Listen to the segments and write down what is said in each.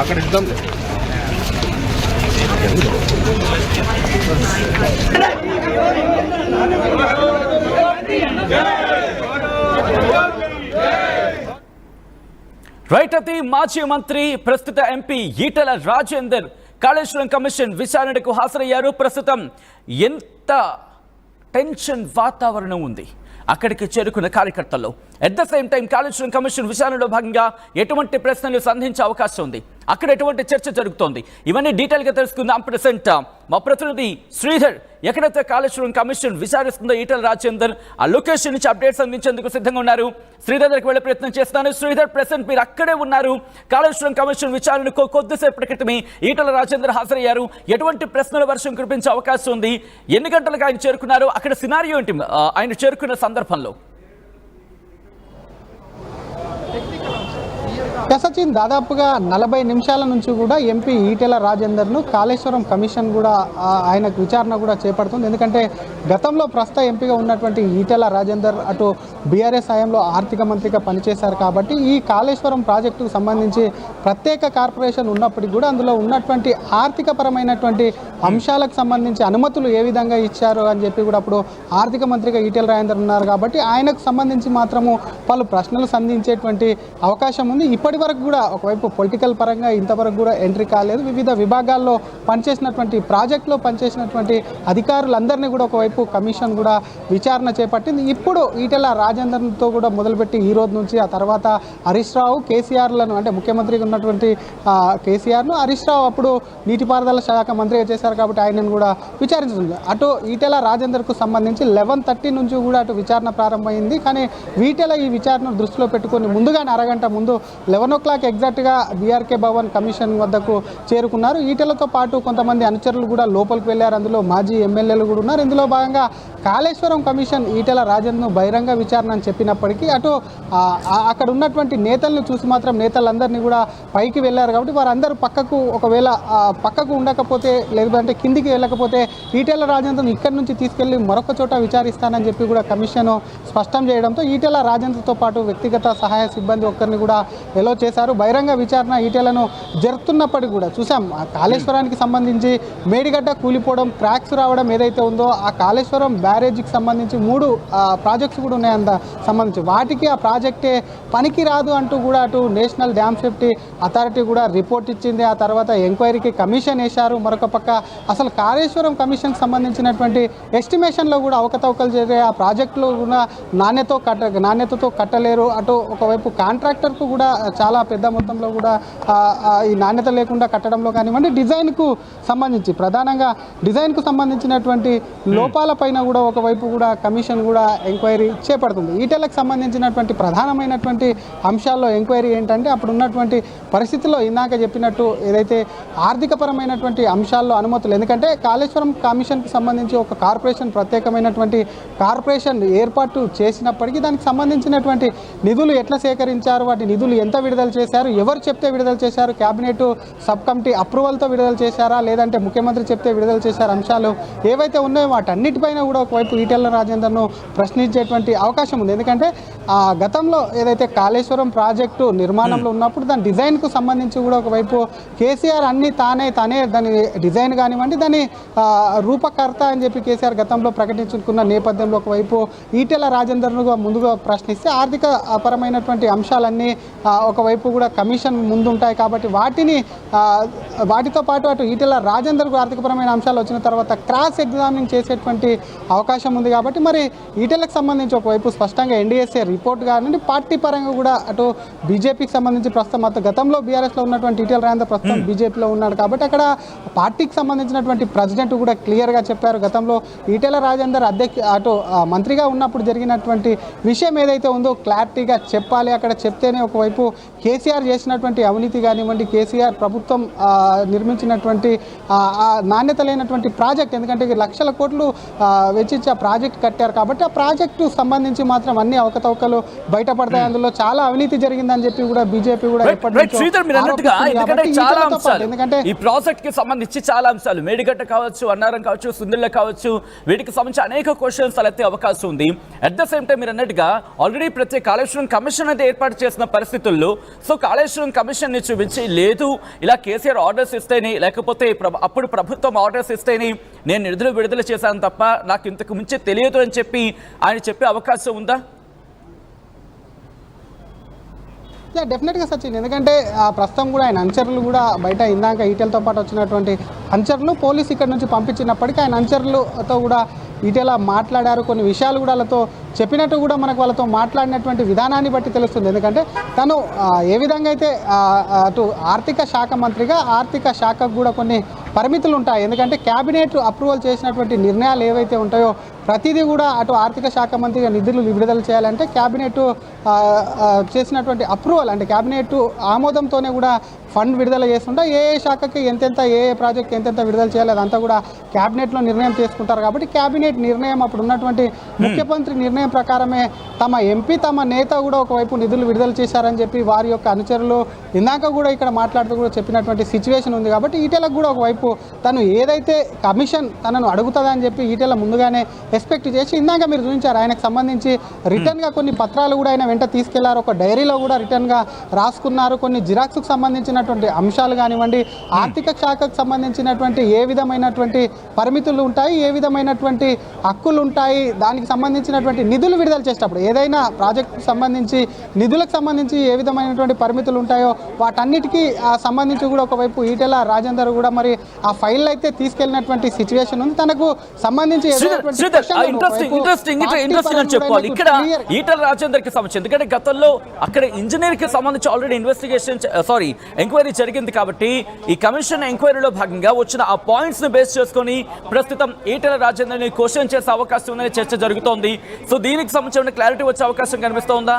అక్కడ ఇద్దాం. రైట్. అతి మాజీ మంత్రి ప్రస్తుత ఎంపీ ఈటెల రాజేందర్ కాళేశ్వరం కమిషన్ విచారణకు హాజరయ్యారు. ప్రస్తుతం ఎంత టెన్షన్ వాతావరణం ఉంది అక్కడికి చేరుకున్న కార్యకర్తల్లో. At the same time Kaleshwaram commission విచారణలో భాగంగా ఎటువంటి ప్రశ్నలు సంధించే అవకాశం ఉంది, అక్కడ ఎటువంటి చర్చ జరుగుతోంది, ఇవన్నీ డీటెయిల్గా తెలుసుకుందాం. ప్రెసెంట్ మా ప్రతినిధి శ్రీధర్ ఎక్కడైతే కాళేశ్వరం కమిషన్ విచారిస్తుందో ఈటెల రాజేందర్ ఆ లొకేషన్ నుంచి అప్డేట్స్ అందించేందుకు సిద్ధంగా ఉన్నారు. శ్రీధర్ దగ్గరికి వెళ్ళే ప్రయత్నం చేస్తాను. శ్రీధర్, ప్రెసెంట్ మీరు అక్కడే ఉన్నారు. కాళేశ్వరం కమిషన్ విచారణకు కొద్దిసేపటి క్రితమే ఈటెల రాజేందర్ హాజరయ్యారు. ఎటువంటి ప్రశ్నల వర్షం కురిపించే అవకాశం ఉంది? ఎన్ని గంటలకు ఆయన చేరుకున్నారు? అక్కడ సినారియో ఏంటి ఆయన చేరుకున్న సందర్భంలో? సచిన్, దాదాపుగా 40 నిమిషాల నుంచి కూడా ఎంపీ ఈటెల రాజేందర్ను కాళేశ్వరం కమిషన్ కూడా ఆయనకు విచారణ కూడా చేపడుతుంది. ఎందుకంటే గతంలో ప్రస్తుత ఎంపీగా ఉన్నటువంటి ఈటెల రాజేందర్ అటు బీఆర్ఎస్ హయాంలో ఆర్థిక మంత్రిగా పనిచేశారు కాబట్టి ఈ కాళేశ్వరం ప్రాజెక్టుకు సంబంధించి ప్రత్యేక కార్పొరేషన్ ఉన్నప్పటికీ కూడా అందులో ఉన్నటువంటి ఆర్థిక పరమైనటువంటి అంశాలకు సంబంధించి అనుమతులు ఏ విధంగా ఇచ్చారు అని చెప్పి కూడా అప్పుడు ఆర్థిక మంత్రిగా ఈటెల రాజేందర్ ఉన్నారు కాబట్టి ఆయనకు సంబంధించి మాత్రము పలు ప్రశ్నలు సంధించేటువంటి అవకాశం ఉంది. ఇప్పటి వరకు కూడా ఒకవైపు పొలిటికల్ పరంగా ఇంతవరకు కూడా ఎంట్రీ కాలేదు. వివిధ విభాగాల్లో పనిచేసినటువంటి ప్రాజెక్టులో పనిచేసినటువంటి అధికారులందరినీ కూడా ఒకవైపు కమిషన్ కూడా విచారణ చేపట్టింది. ఇప్పుడు ఈటెల రాజేందర్తో కూడా మొదలుపెట్టి ఈ రోజు నుంచి ఆ తర్వాత హరీష్ రావు, కేసీఆర్లను అంటే ముఖ్యమంత్రిగా ఉన్నటువంటి కేసీఆర్ను, హరీష్ రావు అప్పుడు నీటిపారుదల శాఖ మంత్రిగా చేశారు కాబట్టి ఆయనను కూడా విచారించడం. అటు ఈటెల రాజేందర్కు సంబంధించి 11:30 నుంచి కూడా అటు విచారణ ప్రారంభమైంది. కానీ ఈటెల ఈ విచారణను దృష్టిలో పెట్టుకొని ముందుగానే అరగంట ముందు 11 o'clock ఎగ్జాక్ట్గా బీఆర్కే భవన్ కమిషన్ వద్దకు చేరుకున్నారు. ఈటెలతో పాటు కొంతమంది అనుచరులు కూడా లోపలికి వెళ్ళారు. అందులో మాజీ ఎమ్మెల్యేలు కూడా ఉన్నారు. ఇందులో భాగంగా కాళేశ్వరం కమిషన్ ఈటెల రాజేందర్ను బహిరంగ విచారణ అని చెప్పినప్పటికీ అటు అక్కడ ఉన్నటువంటి నేతలను చూసి మాత్రం నేతలందరినీ కూడా పైకి వెళ్ళారు కాబట్టి వారందరూ పక్కకు ఒకవేళ పక్కకు ఉండకపోతే లేదంటే కిందికి వెళ్ళకపోతే ఈటెల రాజేందర్ను ఇక్కడి నుంచి తీసుకెళ్లి మరొక చోట విచారిస్తానని చెప్పి కూడా కమిషన్ స్పష్టం చేయడంతో ఈటెల రాజేందర్తో పాటు వ్యక్తిగత సహాయ సిబ్బంది ఒక్కరిని కూడా ఎలో చేశారు. బహిరంగ విచారణ ఈటెలను జరుపుతున్నప్పటికీ కూడా చూసాం. కాళేశ్వరానికి సంబంధించి మేడిగడ్డ కూలిపోవడం, క్రాక్స్ రావడం ఏదైతే ఉందో ఆ కాళేశ్వరం బ్యారేజ్కి సంబంధించి 3 ప్రాజెక్ట్స్ కూడా ఉన్నాయి. సంబంధించి వాటికి ఆ ప్రాజెక్టే పనికి రాదు అంటూ కూడా అటు నేషనల్ డ్యామ్ సేఫ్టీ అథారిటీ కూడా రిపోర్ట్ ఇచ్చింది. ఆ తర్వాత ఎంక్వైరీకి కమిషన్ వేశారు. మరొక పక్క అసలు కాళేశ్వరం కమిషన్కి సంబంధించినటువంటి ఎస్టిమేషన్లో కూడా అవకతవకలు జరిగే ఆ ప్రాజెక్టులు కూడా నాణ్యతతో కట్టలేరు. అటు ఒకవైపు కాంట్రాక్టర్కు కూడా చాలా పెద్ద మొత్తంలో కూడా ఈ నాణ్యత లేకుండా కట్టడంలో కానివ్వండి, డిజైన్కు సంబంధించి ప్రధానంగా డిజైన్కు సంబంధించినటువంటి లోపాలపైన కూడా ఒకవైపు కూడా కమిషన్ కూడా ఎంక్వైరీ చేపడుతుంది. ఈటెలకు సంబంధించినటువంటి ప్రధానమైనటువంటి అంశాల్లో ఎంక్వైరీ ఏంటంటే అప్పుడు ఉన్నటువంటి పరిస్థితుల్లో ఇందాక చెప్పినట్టు ఏదైతే ఆర్థికపరమైనటువంటి అంశాల్లో అనుమతులు, ఎందుకంటే కాళేశ్వరం కమిషన్కి సంబంధించి ఒక కార్పొరేషన్ ప్రత్యేకమైనటువంటి కార్పొరేషన్ ఏర్పాటు చేసినప్పటికీ దానికి సంబంధించినటువంటి నిధులు ఎట్లా సేకరించారు, వాటి నిధులు ఎంత విడుదల చేశారు, ఎవరు చెప్తే విడుదల చేశారు, క్యాబినెట్ సబ్ కమిటీ అప్రూవల్తో విడుదల చేశారా లేదంటే ముఖ్యమంత్రి చెప్తే విడుదల చేశారు అంశాలు ఏవైతే ఉన్నాయో వాటన్నిటిపైన కూడా ఒకవైపు ఈటెల రాజేందర్ను ప్రశ్నించేటువంటి అవకాశం ఉంది. ఎందుకంటే గతంలో ఏదైతే కాళేశ్వరం ప్రాజెక్టు నిర్మాణంలో ఉన్నప్పుడు దాని డిజైన్కు సంబంధించి కూడా ఒకవైపు కేసీఆర్ అన్ని తానే దాని డిజైన్ కానివ్వండి దాని రూపకర్త అని చెప్పి కేసీఆర్ గతంలో ప్రకటించుకున్న నేపథ్యంలో ఒకవైపు ఈటెల రాజేందర్ను ముందుగా ప్రశ్నిస్తే ఆర్థిక పరమైనటువంటి అంశాలన్నీ ఒకవైపు కూడా కమిషన్ ముందుంటాయి కాబట్టి వాటితో పాటు అటు ఈటెల రాజేందర్కు ఆర్థికపరమైన అంశాలు వచ్చిన తర్వాత క్రాస్ ఎగ్జామినింగ్ చేసేటువంటి అవకాశం ఉంది. కాబట్టి మరి ఈటెలకు సంబంధించి ఒకవైపు స్పష్టంగా ఎన్డీఎస్ఏ రిపోర్ట్ కానివ్వండి పార్టీ పరంగా కూడా అటు బీజేపీకి సంబంధించి ప్రస్తుతం గతంలో బీఆర్ఎస్లో ఉన్నటువంటి ఈటెల రాజేందర్ ప్రస్తుతం బీజేపీలో ఉన్నాడు కాబట్టి అక్కడ పార్టీకి సంబంధించినటువంటి ప్రెసిడెంట్ కూడా క్లియర్గా చెప్పారు. గతంలో ఈటెల రాజేందర్ అటు మంత్రిగా ఉన్నప్పుడు జరిగినటువంటి విషయం ఏదైతే ఉందో క్లారిటీగా చెప్పాలి, అక్కడ చెప్తేనే ఒకవైపు కేసీఆర్ చేసినటువంటి అవినీతి కానివ్వండి, కేసీఆర్ ప్రభుత్వం నిర్మించినటువంటి నాణ్యత లేనటువంటి ప్రాజెక్ట్, ఎందుకంటే లక్షల కోట్లు వెచ్చించి ఆ ప్రాజెక్ట్ కట్టారు కాబట్టి ఆ ప్రాజెక్టు సంబంధించి మాత్రం అన్ని అవకతవకలు బయటపడతాయి, అందులో చాలా అవినీతి జరిగిందని చెప్పి కూడా బీజేపీ కూడా ఎందుకంటే ఈ ప్రాజెక్ట్ కి సంబంధించి చాలా అంశాలు, మేడిగడ్డ కావచ్చు, అన్నారం కావచ్చు, సుందిళ్ళ కావచ్చు, వీటికి సంబంధించి అనేక క్వశ్చన్స్ తలెత్తే అవకాశం ఉంది. అట్ ద సేమ్ టైం మీరు అన్నట్టుగా ఆల్రెడీ ప్రత్యేక కాళేశ్వరం కమిషన్ అయితే ఏర్పాటు చేసిన పరిస్థితుల్లో సో కాళేశ్వరం కమిషన్ ని చూపించి లేదు ఇలా కేసీఆర్ ఆర్డర్స్ ఇస్తేనే, లేకపోతే అప్పుడు ప్రభుత్వం ఆర్డర్స్ ఇస్తేనే నేను నిధులు విడుదల చేశాను తప్ప నాకు ఇంతకు మించి తెలియదు అని చెప్పి ఆయన చెప్పే అవకాశం ఉందా? డెఫినెట్గా సచిన్, ఎందుకంటే ప్రస్తుతం కూడా ఆయన అనుచరులు కూడా బయట ఇందాక ఈటెలతో పాటు వచ్చినటువంటి అనుచరులు పోలీసు ఇక్కడ నుంచి పంపించినప్పటికీ ఆయన అనుచరులతో కూడా ఈటెల మాట్లాడారు, కొన్ని విషయాలు కూడా వాళ్ళతో చెప్పినట్టు కూడా మనకు వాళ్ళతో మాట్లాడినటువంటి విధానాన్ని బట్టి తెలుస్తుంది. ఎందుకంటే తను ఏ విధంగా అయితే అటు ఆర్థిక శాఖ మంత్రిగా ఆర్థిక శాఖకు కూడా కొన్ని పరిమితులు ఉంటాయి, ఎందుకంటే క్యాబినెట్ అప్రూవల్ చేసినటువంటి నిర్ణయాలు ఏవైతే ఉంటాయో ప్రతిదీ కూడా అటు ఆర్థిక శాఖ మంత్రిగా నిధులు విడుదల చేయాలంటే క్యాబినెట్ చేసినటువంటి అప్రూవల్ అంటే క్యాబినెట్ ఆమోదంతోనే కూడా ఫండ్ విడుదల చేస్తుంటే ఏ శాఖకి ఎంతెంత ఏ ప్రాజెక్ట్ ఎంతెంత విడుదల చేయాలి అదంతా కూడా క్యాబినెట్లో నిర్ణయం తీసుకుంటారు. కాబట్టి క్యాబినెట్ నిర్ణయం అప్పుడు ఉన్నటువంటి ముఖ్యమంత్రి నిర్ణయం ప్రకారమే తమ ఎంపీ తమ నేత కూడా ఒకవైపు నిధులు విడుదల చేశారని చెప్పి వారి యొక్క అనుచరులు ఇందాక కూడా ఇక్కడ మాట్లాడుతూ కూడా చెప్పినటువంటి సిచ్యువేషన్ ఉంది. కాబట్టి ఈటెలకు కూడా ఒకవైపు తను ఏదైతే కమిషన్ తనను అడుగుతుందని చెప్పి ఈటెల ముందుగానే ఎక్స్పెక్ట్ చేసి ఇందాక మీరు చూపించారు ఆయనకు సంబంధించి రిటర్న్గా కొన్ని పత్రాలు కూడా ఆయన వెంట తీసుకెళ్లారు, ఒక డైరీలో కూడా రిటర్న్గా రాసుకున్నారు, కొన్ని జిరాక్స్కు సంబంధించినటువంటి అంశాలు కానివ్వండి, ఆర్థిక శాఖకు సంబంధించినటువంటి ఏ విధమైనటువంటి పరిమితులు ఉంటాయి, ఏ విధమైనటువంటి హక్కులు ఉంటాయి, దానికి సంబంధించినటువంటి నిధులు విడుదల చేసేటప్పుడు ఏదైనా ప్రాజెక్టుకు సంబంధించి నిధులకు సంబంధించి ఏ విధమైనటువంటి పరిమితులు ఉంటాయో వాటన్నిటికీ సంబంధించి కూడా ఒకవైపు ఈటెల రాజేందర్ కూడా మరి ఆ ఫైల్ అయితే తీసుకెళ్లినటువంటి సిచ్యువేషన్ ఉంది. తనకు సంబంధించి చెప్పాలి ఇక్కడ ఈటెల రాజేందర్ కి సంబంధించి, ఎందుకంటే గతంలో అక్కడ ఇంజనీర్ కి సంబంధించి ఆల్రెడీ ఇన్వెస్టిగేషన్ ఎంక్వైరీ జరిగింది కాబట్టి ఈ కమిషన్ ఎంక్వైరీలో భాగంగా వచ్చిన ఆ పాయింట్స్ ని బేస్ చేసుకొని ప్రస్తుతం ఈటెల రాజేందర్ ని క్వశ్చన్ చేసే అవకాశం ఉందని చర్చ జరుగుతోంది. సో దీనికి సంబంధించిన క్లారిటీ వచ్చే అవకాశం కనిపిస్తోందా?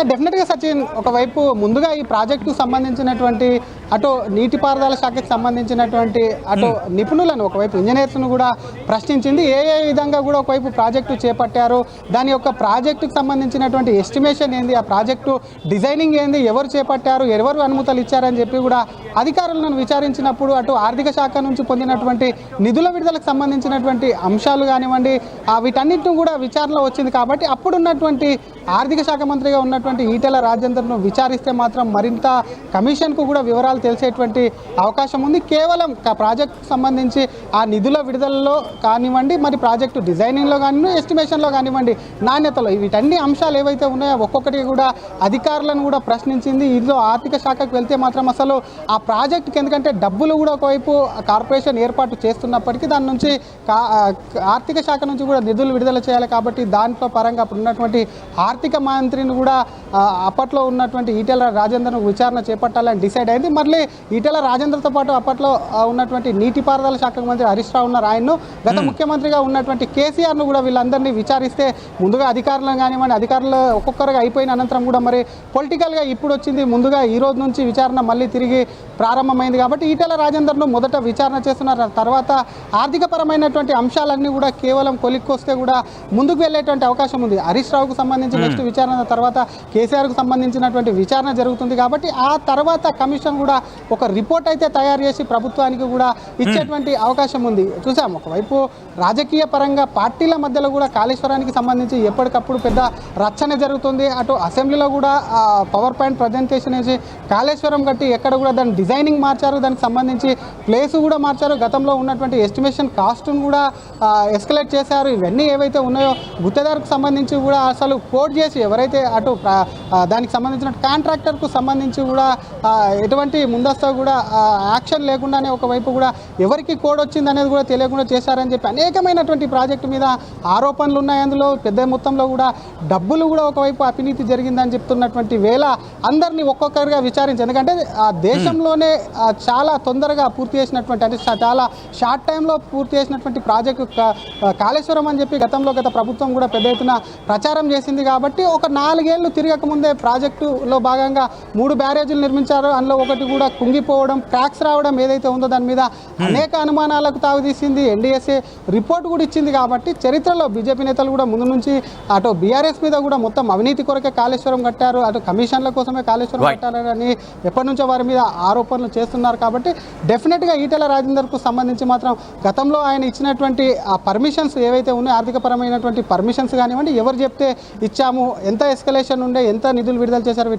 డెఫినెట్గా సచిన్, ఒకవైపు ముందుగా ఈ ప్రాజెక్టుకు సంబంధించినటువంటి అటు నీటిపారుదల శాఖకు సంబంధించినటువంటి అటు నిపుణులను ఒకవైపు ఇంజనీర్స్ను కూడా ప్రశ్నించింది. ఏ విధంగా కూడా ఒకవైపు ప్రాజెక్టు చేపట్టారు, దాని యొక్క ప్రాజెక్టుకు సంబంధించినటువంటి ఎస్టిమేషన్ ఏంది, ఆ ప్రాజెక్టు డిజైనింగ్ ఏంది, ఎవరు చేపట్టారు, ఎవరు అనుమతులు ఇచ్చారని చెప్పి కూడా అధికారులను విచారించినప్పుడు అటు ఆర్థిక శాఖ నుంచి పొందినటువంటి నిధుల విడుదలకు సంబంధించినటువంటి అంశాలు కానివ్వండి వీటన్నిటిని కూడా విచారణలో వచ్చింది. కాబట్టి అప్పుడున్నటువంటి ఆర్థిక శాఖ మంత్రిగా ఉన్నటువంటి ఈటెల రాజేందర్ను విచారిస్తే మాత్రం మరింత కమిషన్కు కూడా వివరాలు తెలిసేటువంటి అవకాశం ఉంది. కేవలం ప్రాజెక్టుకు సంబంధించి ఆ నిధుల విడుదలలో కానివ్వండి, మరి ప్రాజెక్టు డిజైనింగ్లో కానివ్వండి, ఎస్టిమేషన్లో కానివ్వండి, నాణ్యతలో వీటన్ని అంశాలు ఏవైతే ఉన్నాయో ఒక్కొక్కటి కూడా అధికారులను కూడా ప్రశ్నించింది. ఇందులో ఆర్థిక శాఖకు వెళ్తే మాత్రం అసలు ఆ ప్రాజెక్టుకి ఎందుకంటే డబ్బులు కూడా ఒకవైపు కార్పొరేషన్ ఏర్పాటు చేస్తున్నప్పటికీ దాని నుంచి ఆర్థిక శాఖ నుంచి కూడా నిధులు విడుదల చేయాలి. కాబట్టి దాంట్లో పరంగా అప్పుడు ఉన్నటువంటి ఆర్థిక మంత్రిని కూడా అప్పట్లో ఉన్నటువంటి ఈటెల రాజేందర్ను విచారణ చేపట్టాలని డిసైడ్ అయింది. మళ్ళీ ఈటెల రాజేందర్తో పాటు అప్పట్లో ఉన్నటువంటి నీటిపారుదల శాఖ మంత్రి హరీష్ రావు ఉన్నారు, ఆయన్ను గత ముఖ్యమంత్రిగా ఉన్నటువంటి కేసీఆర్ను కూడా వీళ్ళందరినీ విచారిస్తే ముందుగా అధికారులను కానివ్వండి, అధికారులు ఒక్కొక్కరుగా అయిపోయిన అనంతరం కూడా మరి పొలిటికల్గా ఇప్పుడు వచ్చింది ముందుగా ఈ రోజు నుంచి విచారణ మళ్ళీ తిరిగి ప్రారంభమైంది. కాబట్టి ఈటెల రాజేందర్ను మొదట విచారణ చేస్తున్నారు, తర్వాత ఆర్థిక పరమైనటువంటి అంశాలన్నీ కూడా కేవలం కొలిక్కొస్తే కూడా ముందుకు వెళ్ళేటువంటి అవకాశం ఉంది. హరీష్ రావుకు సంబంధించి నెక్స్ట్ విచారణ తర్వాత కేసీఆర్కు సంబంధించినటువంటి విచారణ జరుగుతుంది. కాబట్టి ఆ తర్వాత కమిషన్ కూడా ఒక రిపోర్ట్ అయితే తయారు చేసి ప్రభుత్వానికి కూడా ఇచ్చేటువంటి అవకాశం ఉంది. చూసాం ఒకవైపు రాజకీయ పరంగా పార్టీల మధ్యలో కూడా కాళేశ్వరానికి సంబంధించి ఎప్పటికప్పుడు పెద్ద రచ్చన జరుగుతుంది. అటు అసెంబ్లీలో కూడా పవర్ పాయింట్ ప్రజెంటేషన్ వేసి కాళేశ్వరం కట్టి ఎక్కడ కూడా దాని డిజైనింగ్ మార్చారు, దానికి సంబంధించి ప్లేస్ కూడా మార్చారు, గతంలో ఉన్నటువంటి ఎస్టిమేషన్ కాస్ట్ను కూడా ఎస్కలేట్ చేశారు. ఇవన్నీ ఏవైతే ఉన్నాయో గుత్తేదారుకు సంబంధించి కూడా అసలు కోడ్ చేసి ఎవరైతే అటు దానికి సంబంధించిన కాంట్రాక్టర్కు సంబంధించి కూడా ఎటువంటి ముందస్తు కూడా యాక్షన్ లేకుండానే ఒకవైపు కూడా ఎవరికి కోడ్ వచ్చింది అనేది కూడా తెలియకుండా చేశారని చెప్పి అనేకమైనటువంటి ప్రాజెక్టు మీద ఆరోపణలు ఉన్నాయి. అందులో పెద్ద మొత్తంలో కూడా డబ్బులు కూడా ఒకవైపు అవినీతి జరిగిందని చెప్తున్నటువంటి వేళ అందరినీ ఒక్కొక్కరిగా విచారించి, ఎందుకంటే దేశంలో గతంలోనే చాలా తొందరగా పూర్తి చేసినటువంటి అంటే చాలా షార్ట్ టైంలో పూర్తి చేసినటువంటి ప్రాజెక్టు కాళేశ్వరం అని చెప్పి గత ప్రభుత్వం కూడా పెద్ద ఎత్తున ప్రచారం చేసింది కాబట్టి ఒక 4 ఏళ్ళు తిరగకముందే ప్రాజెక్టులో భాగంగా 3 బ్యారేజీలు నిర్మించారు. అందులో ఒకటి కూడా కుంగిపోవడం, క్రాక్స్ రావడం ఏదైతే ఉందో దాని మీద అనేక అనుమానాలకు తావుతీసింది. ఎన్డీఎస్ఏ రిపోర్ట్ కూడా ఇచ్చింది కాబట్టి చరిత్రలో బీజేపీ నేతలు కూడా ముందు నుంచి అటు బీఆర్ఎస్ మీద కూడా మొత్తం అవినీతి కొరకే కాళేశ్వరం కట్టారు, అటు కమిషన్ల కోసమే కాళేశ్వరం కట్టారని ఎప్పటి నుంచో వారి మీద ఆరోపణలు చేస్తున్నారు. కాబట్టి డెఫినెట్గా ఈటెల రాజేందర్కు సంబంధించి మాత్రం గతంలో ఆయన ఇచ్చినటువంటి ఆ పర్మిషన్స్ ఏవైతే ఉన్నాయో ఆర్థికపరమైనటువంటి పర్మిషన్స్ కానివ్వండి, ఎవరు చెప్తే ఇచ్చాము, ఎంత ఎస్కలేషన్ ఉండే, ఎంత నిధులు విడుదల చేశారు